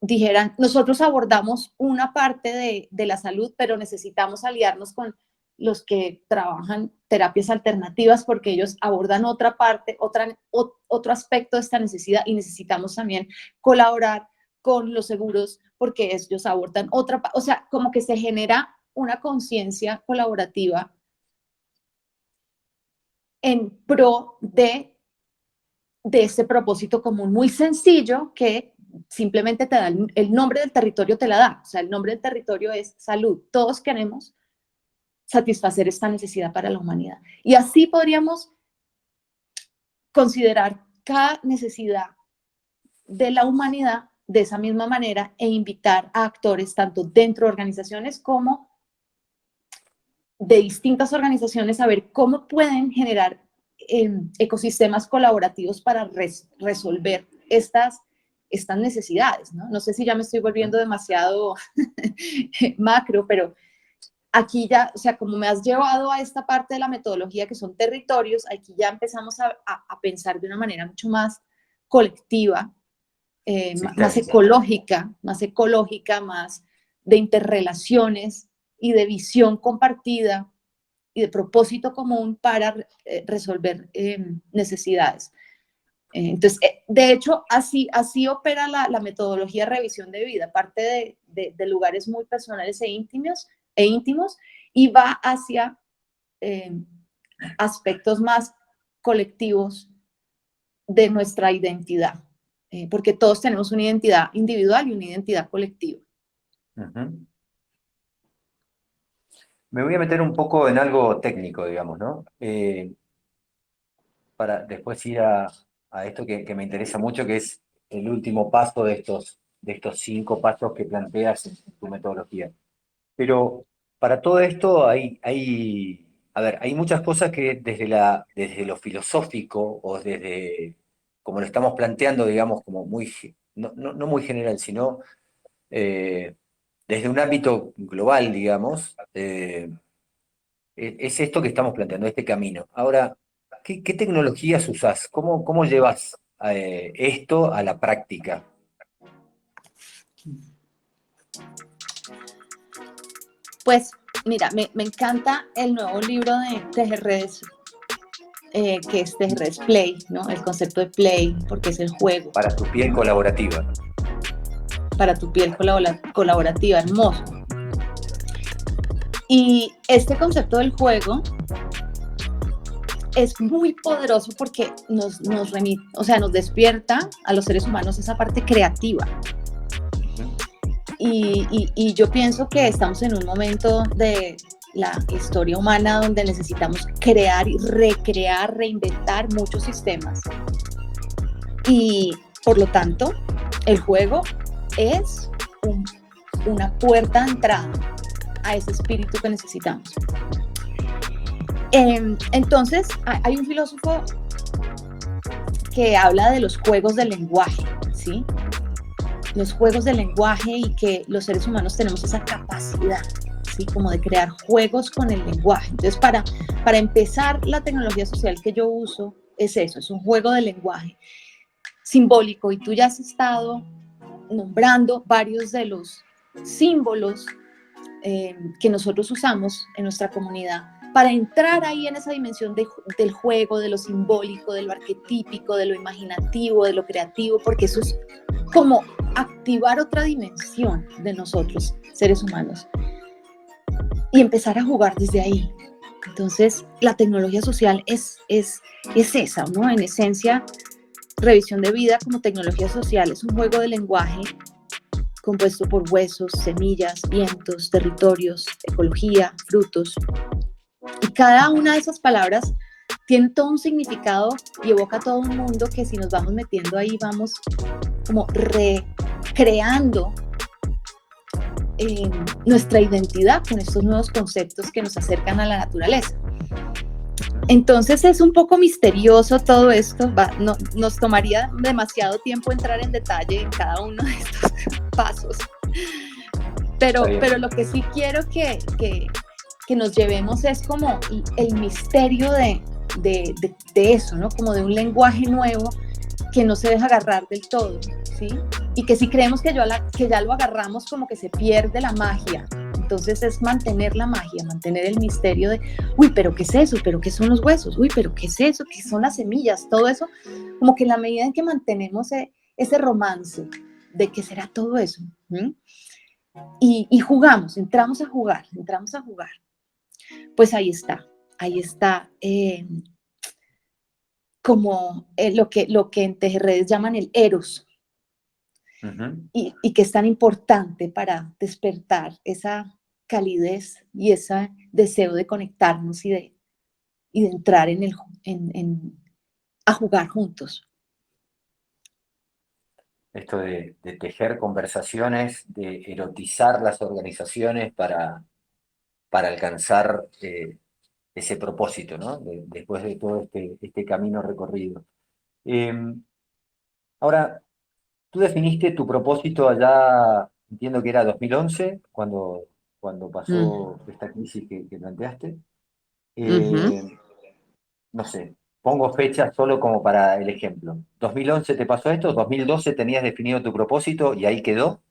dijeran, nosotros abordamos una parte de la salud, pero necesitamos aliarnos con los que trabajan terapias alternativas porque ellos abordan otra parte, otro aspecto de esta necesidad y necesitamos también colaborar con los seguros porque ellos abordan otra, o sea, como que se genera una conciencia colaborativa en pro de ese propósito común muy sencillo que simplemente te da el nombre del territorio, te la da. O sea, el nombre del territorio es salud. Todos queremos satisfacer esta necesidad para la humanidad. Y así podríamos considerar cada necesidad de la humanidad de esa misma manera e invitar a actores tanto dentro de organizaciones como de distintas organizaciones a ver cómo pueden generar ecosistemas colaborativos para resolver estas necesidades, ¿no? No sé si ya me estoy volviendo demasiado macro, pero aquí ya, o sea, como me has llevado a esta parte de la metodología que son territorios, aquí ya empezamos a pensar de una manera mucho más colectiva, Sistémica. más ecológica, más de interrelaciones y de visión compartida y de propósito común para resolver necesidades. Entonces, de hecho, así opera la metodología de revisión de vida, parte de lugares muy personales e íntimos y va hacia eh, aspectos más colectivos de nuestra identidad, porque todos tenemos una identidad individual y una identidad colectiva. Ujú. Me voy a meter un poco en algo técnico, digamos, ¿no? Para después ir a esto que me interesa mucho, que es el último paso de estos 5 pasos que planteas en tu metodología. Pero para todo esto a ver, hay muchas cosas que desde lo filosófico o desde, como lo estamos planteando, digamos, como no muy general, sino eh, desde un ámbito global, digamos, es esto que estamos planteando, este camino. Ahora, ¿qué tecnologías usás? ¿Cómo llevas esto a la práctica? Pues mira, me encanta el nuevo libro de Tejerredes, que es Tejerredes Play, ¿no? El concepto de play, porque es el juego. Para tu piel colaborativa. Para tu piel colaborativa, hermoso. Y este concepto del juego es muy poderoso porque nos remite, o sea, nos despierta a los seres humanos esa parte creativa. Y yo pienso que estamos en un momento de la historia humana donde necesitamos crear y recrear, reinventar muchos sistemas. Y por lo tanto, el juego es una puerta de entrada a ese espíritu que necesitamos. Entonces, hay un filósofo que habla de los juegos del lenguaje, ¿sí? Los juegos del lenguaje, y que los seres humanos tenemos esa capacidad, ¿sí? Como de crear juegos con el lenguaje. Entonces, para empezar, la tecnología social que yo uso es eso, es un juego de lenguaje simbólico, y tú ya has estado nombrando varios de los símbolos que nosotros usamos en nuestra comunidad para entrar ahí en esa dimensión del juego, de lo simbólico, de lo arquetípico, de lo imaginativo, de lo creativo, porque eso es como activar otra dimensión de nosotros, seres humanos, y empezar a jugar desde ahí. Entonces, la tecnología social es esa, ¿no? En esencia, Revisión de Vida como tecnología social es un juego de lenguaje compuesto por huesos, semillas, vientos, territorios, ecología, frutos. Y cada una de esas palabras tiene todo un significado y evoca todo un mundo que, si nos vamos metiendo ahí, vamos como recreando nuestra identidad con estos nuevos conceptos que nos acercan a la naturaleza. Entonces es un poco misterioso todo esto, nos tomaría demasiado tiempo entrar en detalle en cada uno de estos pasos, pero lo que sí quiero que nos llevemos es como el misterio de eso, ¿no? Como de un lenguaje nuevo que no se deja agarrar del todo, ¿sí? Y que si creemos que ya lo agarramos, como que se pierde la magia. Entonces es mantener la magia, mantener el misterio de, uy, pero ¿qué es eso? ¿Pero qué son los huesos? Uy, pero ¿qué es eso? ¿Qué son las semillas? Todo eso, como que en la medida en que mantenemos ese romance de qué será todo eso, ¿sí? Y jugamos, entramos a jugar, pues ahí está como lo que en Tejerredes llaman el eros, y que es tan importante para despertar esa calidez y ese deseo de conectarnos y de entrar a jugar juntos. Esto de tejer conversaciones, de erotizar las organizaciones para alcanzar ese propósito, ¿no? Después de todo este camino recorrido. Ahora, tú definiste tu propósito allá, entiendo que era 2011, cuando pasó esta crisis que planteaste. No sé, pongo fechas solo como para el ejemplo. 2011 te pasó esto, 2012 tenías definido tu propósito y ahí quedó.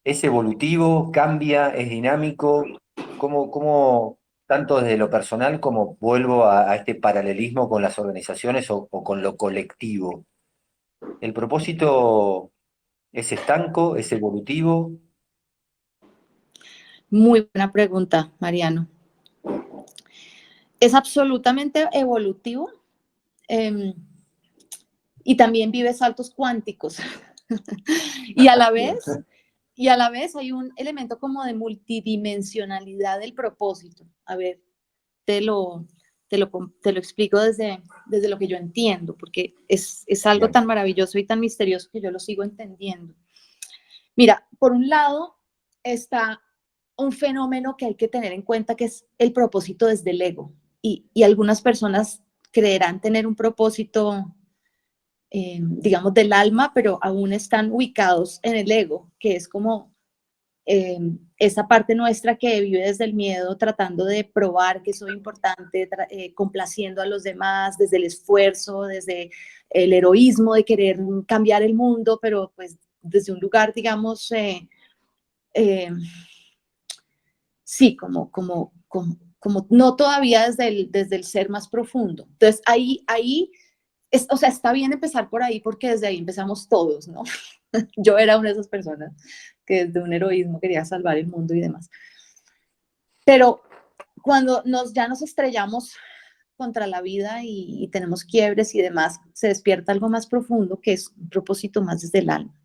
¿Es evolutivo, cambia, es dinámico? ¿Cómo, tanto desde lo personal como vuelvo a este paralelismo con las organizaciones o con lo colectivo? ¿El propósito es estanco, es evolutivo? Muy buena pregunta, Mariano. Es absolutamente evolutivo, y también vive saltos cuánticos. y a la vez hay un elemento como de multidimensionalidad del propósito. A ver, te lo explico desde lo que yo entiendo, porque es algo Bien. tan maravilloso y tan misterioso que yo lo sigo entendiendo. Mira, por un lado está un fenómeno que hay que tener en cuenta, que es el propósito desde el ego. Y algunas personas creerán tener un propósito, digamos, del alma, pero aún están ubicados en el ego, que es como esa parte nuestra que vive desde el miedo, tratando de probar que soy importante, complaciendo a los demás, desde el esfuerzo, desde el heroísmo de querer cambiar el mundo, pero pues desde un lugar, digamos, sí, como no todavía desde el ser más profundo. Entonces, ahí o sea, está bien empezar por ahí porque desde ahí empezamos todos, ¿no? Yo era una de esas personas que desde un heroísmo quería salvar el mundo y demás. Pero cuando ya nos estrellamos contra la vida y tenemos quiebres y demás, se despierta algo más profundo que es un propósito más desde el alma.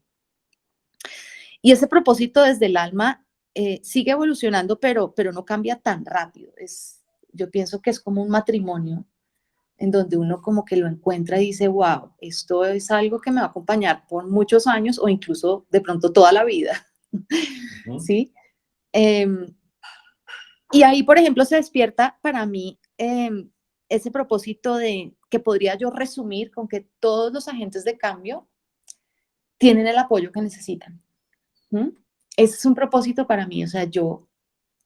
Y ese propósito desde el alma sigue evolucionando, pero no cambia tan rápido. Yo pienso que es como un matrimonio en donde uno como que lo encuentra y dice, wow, esto es algo que me va a acompañar por muchos años o incluso de pronto toda la vida. ¿Sí? Y ahí, por ejemplo, se despierta para mí ese propósito que podría yo resumir con que todos los agentes de cambio tienen el apoyo que necesitan. Ese es un propósito para mí, o sea, yo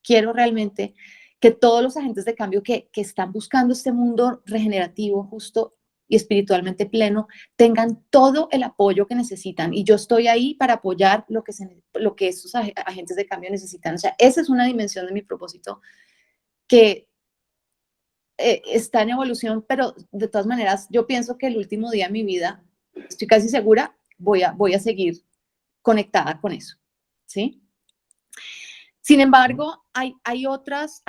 quiero realmente que todos los agentes de cambio que están buscando este mundo regenerativo, justo y espiritualmente pleno, tengan todo el apoyo que necesitan. Y yo estoy ahí para apoyar lo que estos agentes de cambio necesitan. O sea, esa es una dimensión de mi propósito que está en evolución, pero de todas maneras, yo pienso que el último día de mi vida, estoy casi segura, voy a seguir conectada con eso, ¿sí? Sin embargo, hay otras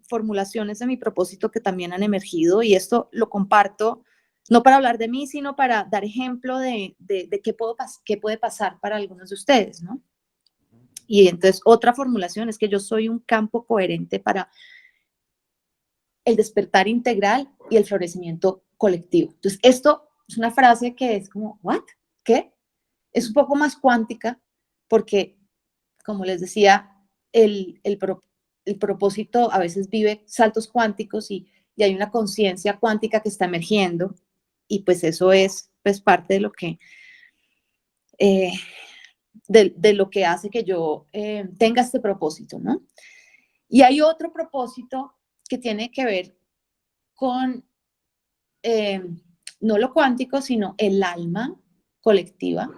formulaciones de mi propósito que también han emergido y esto lo comparto no para hablar de mí, sino para dar ejemplo de qué puede pasar para algunos de ustedes, ¿no? Y entonces otra formulación es que yo soy un campo coherente para el despertar integral y el florecimiento colectivo. Entonces, esto es una frase que es como, ¿what? ¿Qué? Es un poco más cuántica porque, como les decía, el propósito a veces vive saltos cuánticos y hay una conciencia cuántica que está emergiendo y pues eso es pues parte de lo que de lo que hace que yo tenga este propósito, ¿no? Y hay otro propósito que tiene que ver con no lo cuántico, sino el alma colectiva,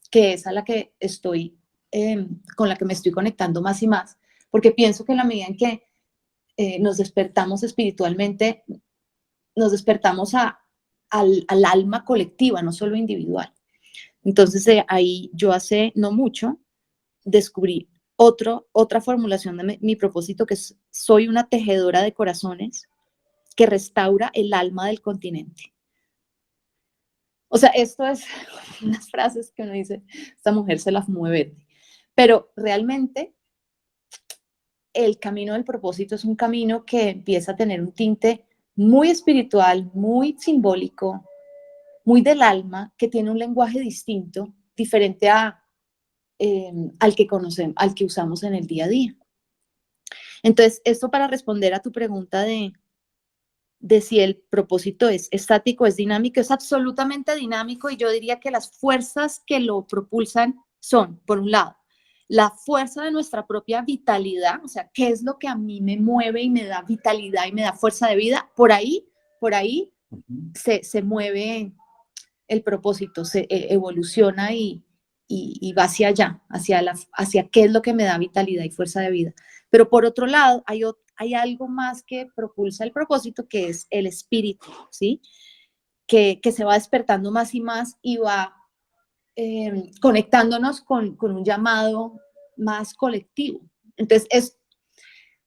que es a la que estoy, con la que me estoy conectando más y más, porque pienso que en la medida en que nos despertamos espiritualmente, nos despertamos al alma colectiva, no solo individual. Entonces ahí yo hace no mucho descubrí otra formulación de mi propósito, que es, soy una tejedora de corazones que restaura el alma del continente. O sea, esto es unas frases que uno dice, esta mujer se la fumó verde. Pero realmente el camino del propósito es un camino que empieza a tener un tinte muy espiritual, muy simbólico, muy del alma, que tiene un lenguaje distinto, diferente al que conocemos, al que usamos en el día a día. Entonces, esto para responder a tu pregunta de si el propósito es estático, es dinámico, es absolutamente dinámico y yo diría que las fuerzas que lo propulsan son, por un lado, la fuerza de nuestra propia vitalidad, o sea, qué es lo que a mí me mueve y me da vitalidad y me da fuerza de vida, por ahí se mueve el propósito, se evoluciona y va hacia allá, hacia qué es lo que me da vitalidad y fuerza de vida. Pero por otro lado, hay algo más que propulsa el propósito, que es el espíritu, ¿sí? Que se va despertando más y más y va conectándonos con un llamado más colectivo. Entonces,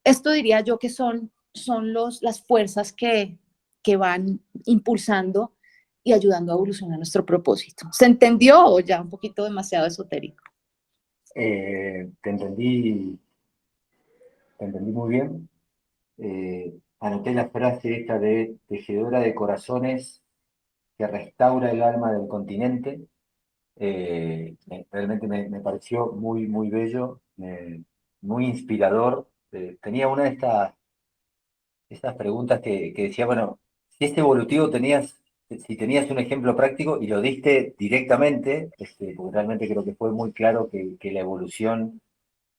esto diría yo que son las fuerzas que van impulsando y ayudando a evolucionar nuestro propósito. ¿Se entendió o ya un poquito demasiado esotérico? Te entendí muy bien. Anoté la frase esta de tejedora de corazones que restaura el alma del continente. Realmente me pareció muy, muy bello, muy inspirador. Tenía una de estas preguntas que decía, bueno, si este evolutivo si tenías un ejemplo práctico y lo diste directamente, porque realmente creo que fue muy claro que la evolución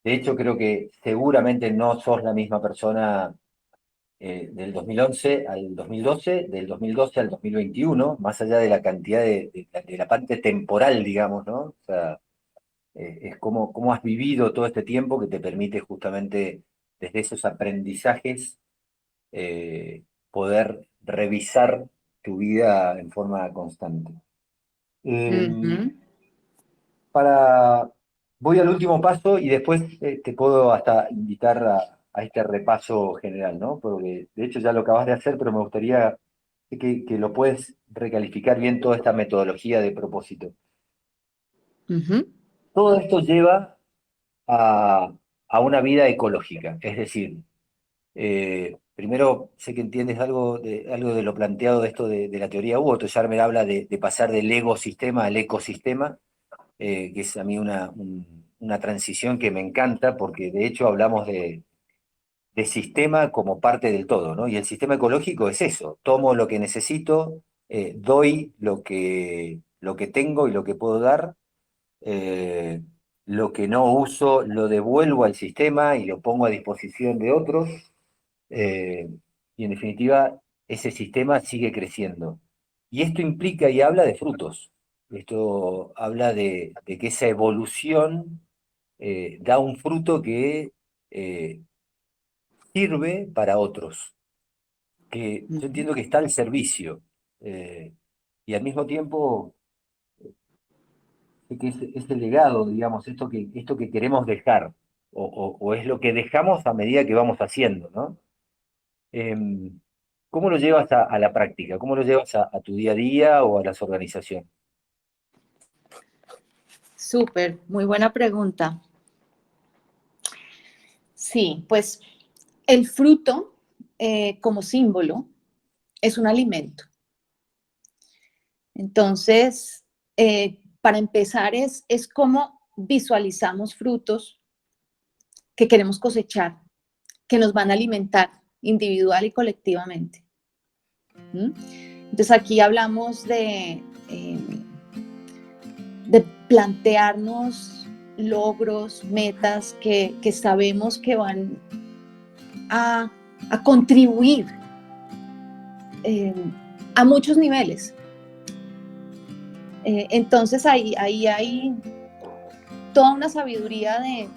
De hecho, creo que seguramente no sos la misma persona del 2011 al 2012, del 2012 al 2021, más allá de la cantidad de la parte temporal, digamos, ¿no? O sea, es cómo has vivido todo este tiempo que te permite justamente desde esos aprendizajes poder revisar tu vida en forma constante. Em, Ujú. para, Voy al último paso y después te puedo hasta invitar a este repaso general, ¿no? Porque de hecho ya lo acabas de hacer, pero me gustaría que lo puedes recalificar bien toda esta metodología de propósito. Ujú. Todo esto lleva a, a una vida ecológica, es decir, primero sé que entiendes algo de lo planteado de esto de la teoría U, Otto habla de pasar del ecosistema al ecosistema, que es a mí una transición que me encanta porque de hecho hablamos de sistema como parte del todo, ¿no? Y el sistema ecológico es eso, tomo lo que necesito, doy lo que tengo y lo que puedo dar, eh, lo que no uso lo devuelvo al sistema y lo pongo a disposición de otros, eh, y en definitiva ese sistema sigue creciendo. Y esto implica y habla de frutos. Esto habla de que esa evolución da un fruto que sirve para otros, que yo Ujú. entiendo que está al servicio. eh, y al mismo tiempo que es el legado, digamos, esto que queremos dejar, o es lo que dejamos a medida que vamos haciendo, ¿no? Em, ¿Cómo lo llevas a la práctica? ¿Cómo lo llevas a tu día a día o a las organizaciones? Súper, muy buena pregunta. Sí, pues el fruto como símbolo es un alimento. Entonces, para empezar es cómo visualizamos frutos que queremos cosechar, que nos van a alimentar individual y colectivamente. ¿Mm? Entonces aquí hablamos de plantearnos logros, metas que sabemos que van a, a contribuir eh, a muchos niveles. Entonces ahí hay toda una sabiduría de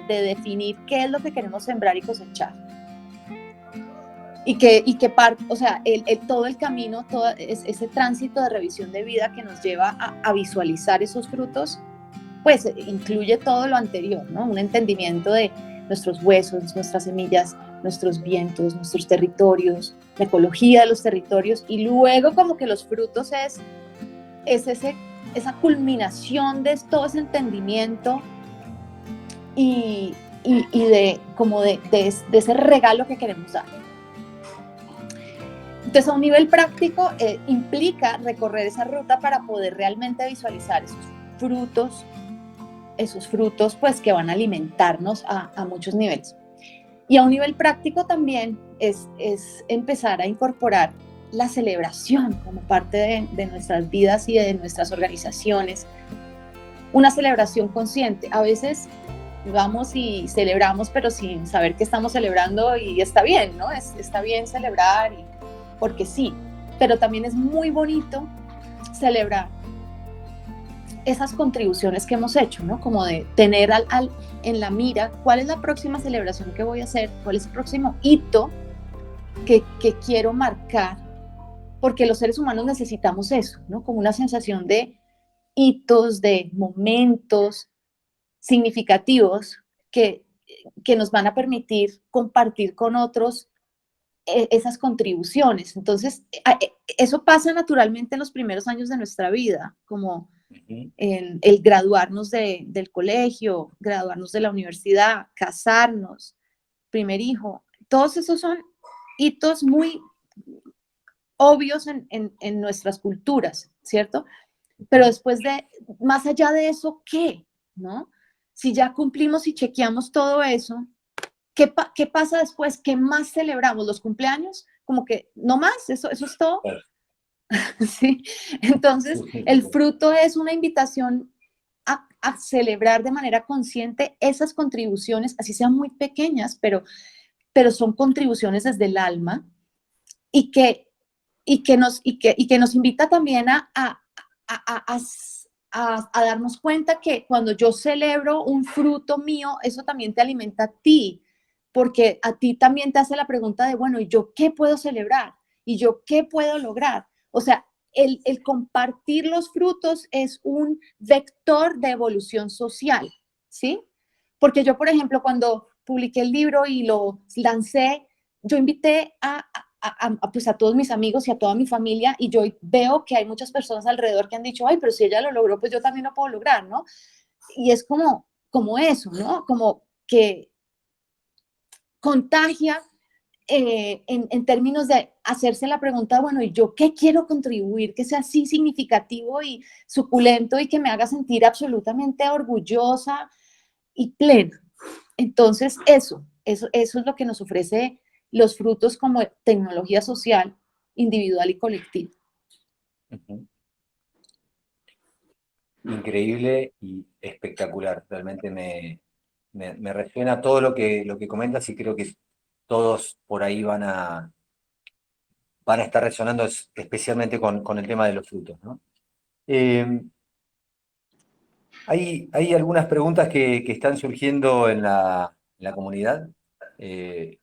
definir qué es lo que queremos sembrar y cosechar. O sea, todo el camino, ese tránsito de revisión de vida que nos lleva a visualizar esos frutos, pues incluye todo lo anterior, ¿no? Un entendimiento de nuestros huesos, nuestras semillas, nuestros vientos, nuestros territorios, la ecología de los territorios, y luego como que los frutos es esa culminación de todo ese entendimiento y de ese regalo que queremos dar. Entonces, a un nivel práctico, implica recorrer esa ruta para poder realmente visualizar esos frutos pues, que van a alimentarnos a muchos niveles. Y a un nivel práctico también es empezar a incorporar la celebración como parte de nuestras vidas y de nuestras organizaciones. Una celebración consciente. A veces vamos y celebramos, pero sin saber que estamos celebrando, y está bien, ¿no? Está bien celebrar, porque sí, pero también es muy bonito celebrar esas contribuciones que hemos hecho, ¿no? Como de tener en la mira cuál es la próxima celebración que voy a hacer, cuál es el próximo hito que quiero marcar, porque los seres humanos necesitamos eso, ¿no? Como una sensación de hitos, de momentos significativos que nos van a permitir compartir con otros esas contribuciones. Entonces, eso pasa naturalmente en los primeros años de nuestra vida, como en el graduarnos del colegio, graduarnos de la universidad, casarnos, primer hijo. Todos esos son hitos muy obvios en nuestras culturas, ¿cierto? Pero después más allá de eso, ¿qué? ¿No? Si ya cumplimos y chequeamos todo eso, ¿qué pasa después? ¿Qué más celebramos? ¿Los cumpleaños? Como que no más, eso es todo. ¿Sí? Entonces, el fruto es una invitación a celebrar de manera consciente esas contribuciones, así sean muy pequeñas, pero son contribuciones desde el alma y que nos invita también a, a darnos cuenta que cuando yo celebro un fruto mío, eso también te alimenta a ti, porque a ti también te hace la pregunta de, bueno, ¿y yo qué puedo celebrar? ¿Y yo qué puedo lograr? O sea, el compartir los frutos es un vector de evolución social, ¿sí? Porque yo, por ejemplo, cuando publiqué el libro y lo lancé, yo invité pues a todos mis amigos y a toda mi familia y yo veo que hay muchas personas alrededor que han dicho, ay, pero si ella lo logró, pues yo también lo puedo lograr, ¿no? Y es como eso, ¿no? Como que contagia en términos de hacerse la pregunta, bueno, ¿y yo qué quiero contribuir? Que sea así significativo y suculento y que me haga sentir absolutamente orgullosa y plena. Entonces, eso es lo que nos ofrece los frutos como tecnología social, individual y colectiva. Increíble y espectacular. Realmente me resuena todo lo que comentas y creo que todos por ahí van a estar resonando especialmente con el tema de los frutos, ¿no? Hay algunas preguntas que están surgiendo en la comunidad. Eh,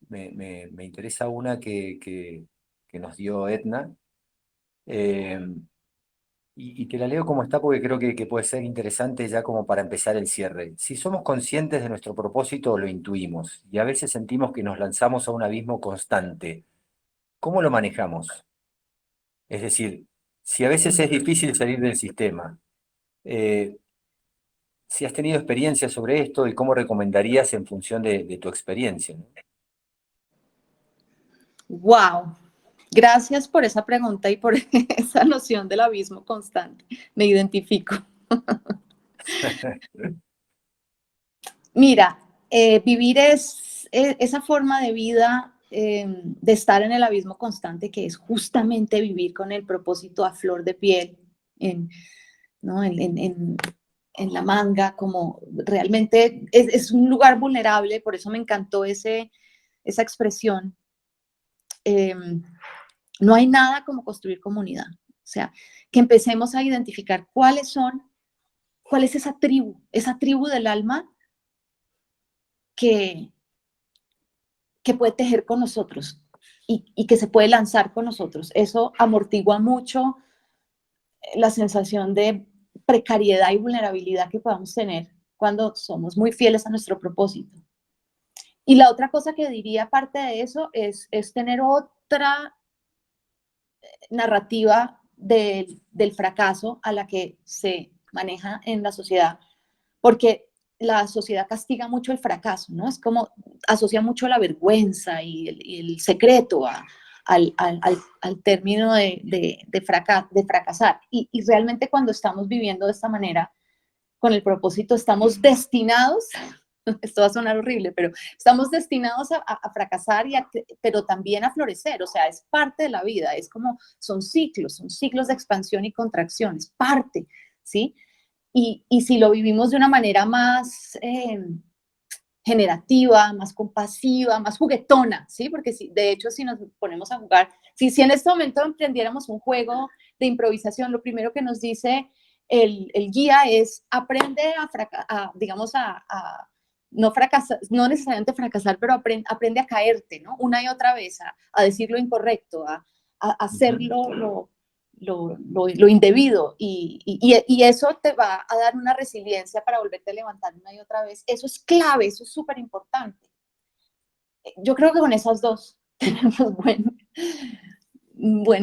me interesa una que nos dio Edna, eh, y te la leo como está porque creo que puede ser interesante ya como para empezar el cierre. Si somos conscientes de nuestro propósito, lo intuimos, y a veces sentimos que nos lanzamos a un abismo constante. ¿Cómo lo manejamos? Es decir, si a veces es difícil salir del sistema, eh, si has tenido experiencia sobre esto y cómo recomendarías en función de tu experiencia, ¿no? ¡Wow! Gracias por esa pregunta y por esa noción del abismo constante. Me identifico. Mira, vivir esa forma de vida, de estar en el abismo constante, que es justamente vivir con el propósito a flor de piel, en, ¿no? en la manga, como realmente es un lugar vulnerable, por eso me encantó esa expresión. Eh, no hay nada como construir comunidad. O sea, que empecemos a identificar cuál es esa tribu del alma que, que puede tejer con nosotros y que se puede lanzar con nosotros. Eso amortigua mucho la sensación de precariedad y vulnerabilidad que podamos tener cuando somos muy fieles a nuestro propósito. Y la otra cosa que diría aparte de eso es tener otra narrativa del fracaso a la que se maneja en la sociedad, porque la sociedad castiga mucho el fracaso, ¿no? Es como asocia mucho la vergüenza y el secreto al término de fracasar. Y realmente cuando estamos viviendo de esta manera, con el propósito, estamos destinados, esto va a sonar horrible, pero estamos destinados a fracasar, pero también a florecer, o sea, es parte de la vida, es como, son ciclos de expansión y contracción, es parte, ¿sí? Y si lo vivimos de una manera más generativa, más compasiva, más juguetona, ¿sí? Porque de hecho, si nos ponemos a jugar, si en este momento emprendiéramos un juego de improvisación, lo primero que nos dice el guía es aprende digamos, no fracasar, no necesariamente fracasar, pero aprende a caerte, ¿no? Una y otra vez, a decir lo incorrecto, a hacerlo lo indebido y eso te va a dar una resiliencia para volverte a levantar una y otra vez. Eso es clave, eso es súper importante. Yo creo que con esas dos tenemos buen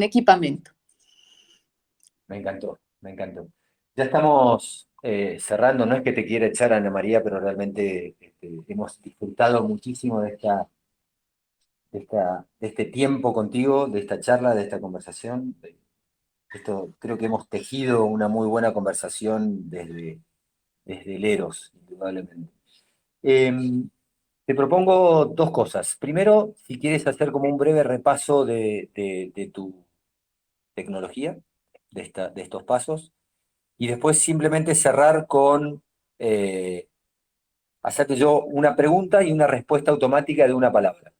equipamiento. Me encantó, me encantó. Ya estamos cerrando, no es que te quiera echar, Ana María, pero realmente hemos disfrutado muchísimo de este tiempo contigo, de esta charla, de esta conversación. Esto, creo que hemos tejido una muy buena conversación desde el Eros, indudablemente. Te propongo dos cosas. Primero, si quieres hacer como un breve repaso de tu tecnología, de estos pasos. y después simplemente cerrar con hacerte yo una pregunta y una respuesta automática de una palabra.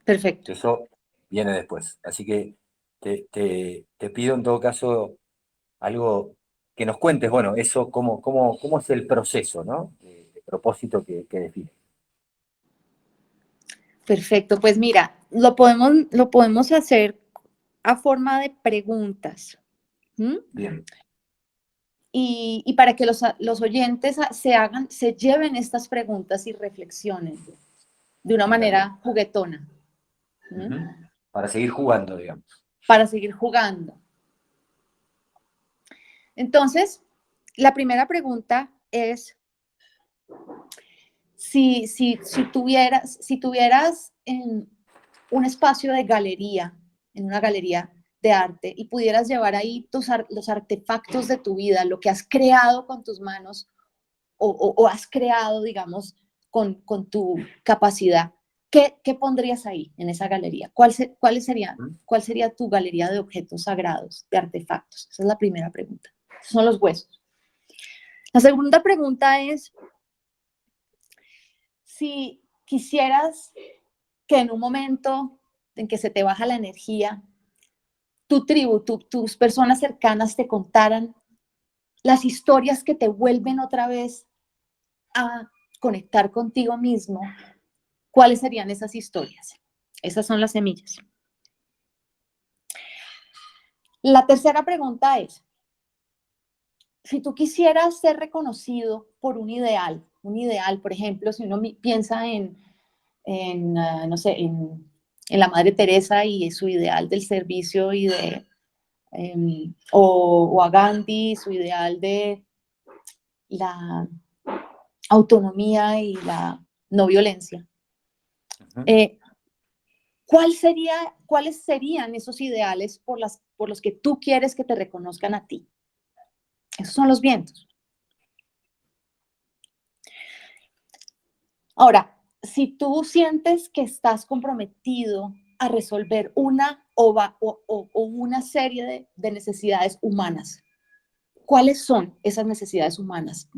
Perfecto. Eso viene después. Así que te pido en todo caso algo que nos cuentes, bueno, eso, cómo es el proceso, ¿no? De propósito que define. Perfecto. Pues mira, lo podemos hacer a forma de preguntas. ¿M? Bien. Y para que los oyentes se lleven estas preguntas y reflexionen de una manera juguetona. ¿M? Ujú. Para seguir jugando, digamos. Para seguir jugando. Entonces, la primera pregunta es, si tuvieras en un espacio de galería, en una galería de arte, y pudieras llevar ahí los artefactos de tu vida, lo que has creado con tus manos o has creado, digamos, con tu capacidad, ¿qué pondrías ahí en esa galería? ¿Cuál sería tu galería de objetos sagrados, de artefactos? Esa es la primera pregunta. Esos son los huesos. La segunda pregunta es, si quisieras que en un momento en que se te baja la energía, tu tribu, tus personas cercanas te contaran las historias que te vuelven otra vez a conectar contigo mismo, ¿cuáles serían esas historias? Esas son las semillas. La tercera pregunta es, si tú quisieras ser reconocido por un ideal, por ejemplo, si uno piensa no sé, en la Madre Teresa y su ideal del servicio o a Gandhi, su ideal de la autonomía y la no violencia. Ujú. ¿Cuáles serían esos ideales por los que tú quieres que te reconozcan a ti? Esos son los vientos. Ahora, si tú sientes que estás comprometido a resolver una una serie de necesidades humanas, ¿cuáles son esas necesidades humanas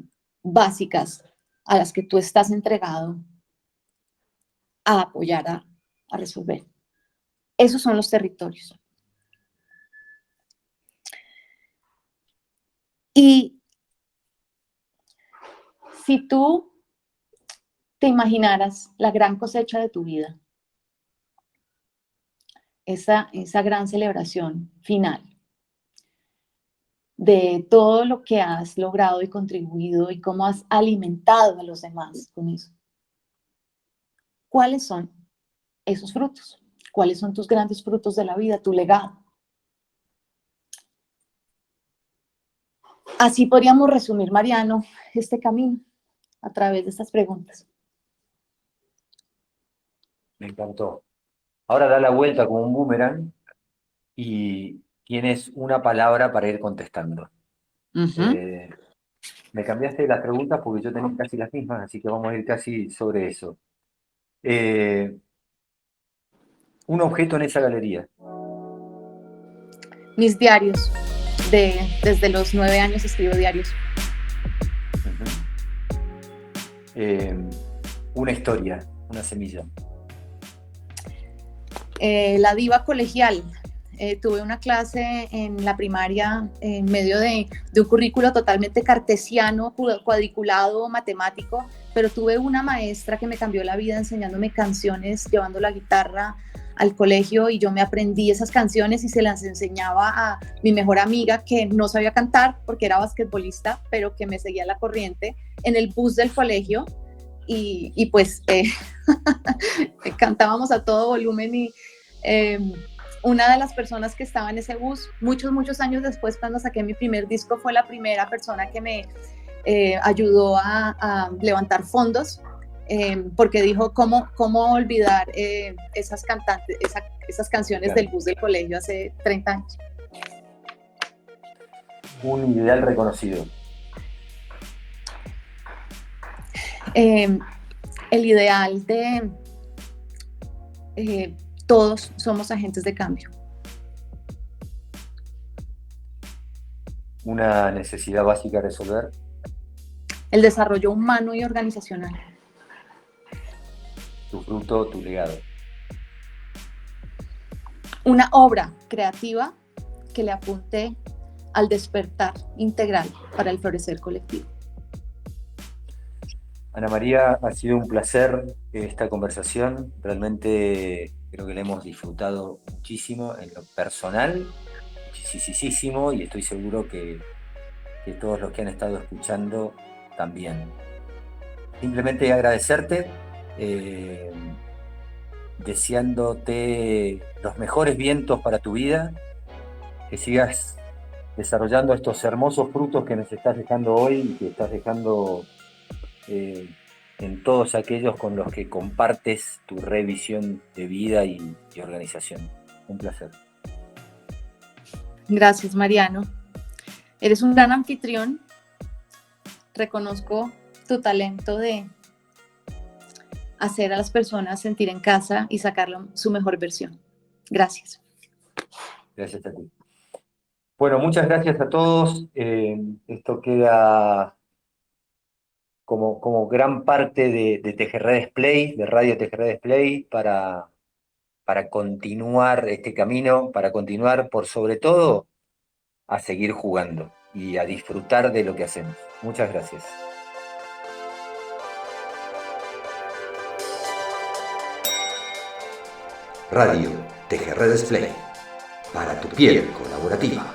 básicas a las que tú estás entregado a apoyar, a resolver? Esos son los territorios. Y si tú te imaginaras la gran cosecha de tu vida, esa gran celebración final de todo lo que has logrado y contribuido y cómo has alimentado a los demás con eso, ¿cuáles son esos frutos? ¿Cuáles son tus grandes frutos de la vida, tu legado? Así podríamos resumir, Mariano, este camino a través de estas preguntas. Me encantó. Ahora da la vuelta como un boomerang y tienes una palabra para ir contestando. Uh-huh. Me cambiaste las preguntas porque yo tenía casi las mismas, así que vamos a ir casi sobre eso. Un objeto en esa galería. Mis diarios. Desde los 9 años escribo diarios. Uh-huh. Una historia, una semilla. La diva colegial. Tuve una clase en la primaria en medio de un currículo totalmente cartesiano, cuadriculado, matemático, pero tuve una maestra que me cambió la vida enseñándome canciones, llevando la guitarra al colegio, y yo me aprendí esas canciones y se las enseñaba a mi mejor amiga, que no sabía cantar porque era basquetbolista, pero que me seguía la corriente en el bus del colegio, y pues cantábamos a todo volumen. Y una de las personas que estaba en ese bus, muchos años después, cuando saqué mi primer disco, fue la primera persona que me ayudó a levantar fondos, porque dijo, ¿cómo olvidar esas canciones del bus del colegio hace 30 años? Un ideal reconocido. El ideal de todos somos agentes de cambio. una necesidad básica a resolver. El desarrollo humano y organizacional. Tu fruto, tu legado. Una obra creativa que le apunte al despertar integral para el florecer colectivo. Ana María, ha sido un placer esta conversación. Realmente creo que la hemos disfrutado muchísimo en lo personal, muchísimo, y estoy seguro que todos los que han estado escuchando también. Simplemente agradecerte, deseándote los mejores vientos para tu vida, que sigas desarrollando estos hermosos frutos que nos estás dejando hoy y que estás dejando en todos aquellos con los que compartes tu revisión de vida y organización. Un placer. Gracias, Mariano. Eres un gran anfitrión. Reconozco tu talento de hacer a las personas sentir en casa y sacar su mejor versión. Gracias. Gracias a ti. Bueno, muchas gracias a todos. Esto queda como gran parte de TGR Play, de Radio TGR Play, para continuar este camino, para continuar, por sobre todo, a seguir jugando y a disfrutar de lo que hacemos. Muchas gracias. Radio TGR Display. Para tu piel colaborativa.